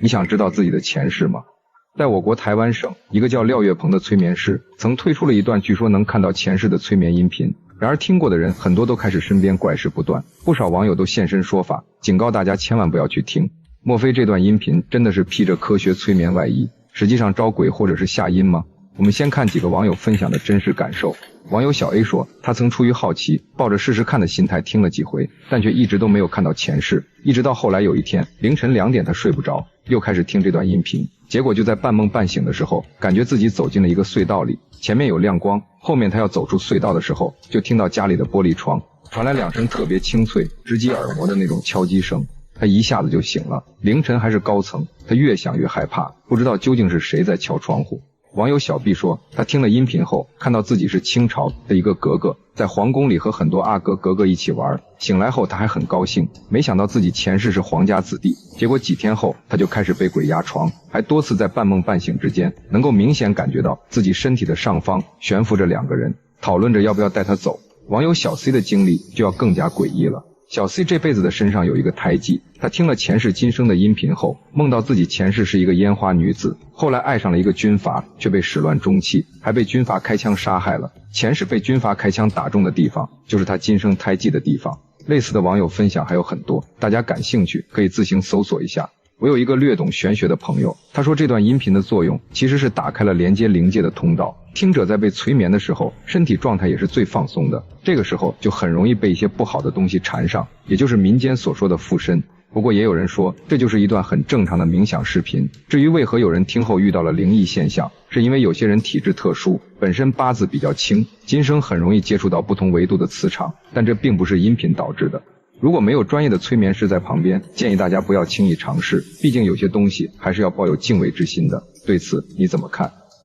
你想知道自己的前世吗？在我国台湾省，一个叫廖月鹏的催眠师曾推出了一段据说能看到前世的催眠音频。然而听过的人很多都开始身边怪事不断，不少网友都现身说法，警告大家千万不要去听。莫非这段音频真的是披着科学催眠外衣，实际上招鬼或者是下阴吗？我们先看几个网友分享的真实感受。网友小 A 说，他曾出于好奇，抱着试试看的心态听了几回，但却一直都没有看到前世，一直到后来有一天凌晨2点他睡不着，又开始听这段音频，结果就在半梦半醒的时候，感觉自己走进了一个隧道里，前面有亮光，后面他要走出隧道的时候，就听到家里的玻璃窗传来2声特别清脆直击耳膜的那种敲击声，他一下子就醒了。凌晨还是高层，他越想越害怕，不知道究竟是谁在敲窗户。网友小 B 说，他听了音频后，看到自己是清朝的一个格格，在皇宫里和很多阿哥格格一起玩，醒来后他还很高兴，没想到自己前世是皇家子弟，结果几天后他就开始被鬼压床，还多次在半梦半醒之间能够明显感觉到自己身体的上方悬浮着2个人，讨论着要不要带他走。网友小 C 的经历就要更加诡异了。小 C 这辈子的身上有一个胎记，他听了前世今生的音频后，梦到自己前世是一个烟花女子，后来爱上了一个军阀，却被始乱终弃，还被军阀开枪杀害了。前世被军阀开枪打中的地方，就是他今生胎记的地方。类似的网友分享还有很多，大家感兴趣可以自行搜索一下。我有一个略懂玄学的朋友，他说这段音频的作用其实是打开了连接灵界的通道，听者在被催眠的时候，身体状态也是最放松的，这个时候就很容易被一些不好的东西缠上，也就是民间所说的附身。不过也有人说，这就是一段很正常的冥想视频。至于为何有人听后遇到了灵异现象，是因为有些人体质特殊，本身八字比较轻，今生很容易接触到不同维度的磁场，但这并不是音频导致的。如果没有专业的催眠师在旁边，建议大家不要轻易尝试，毕竟有些东西还是要抱有敬畏之心的。对此你怎么看？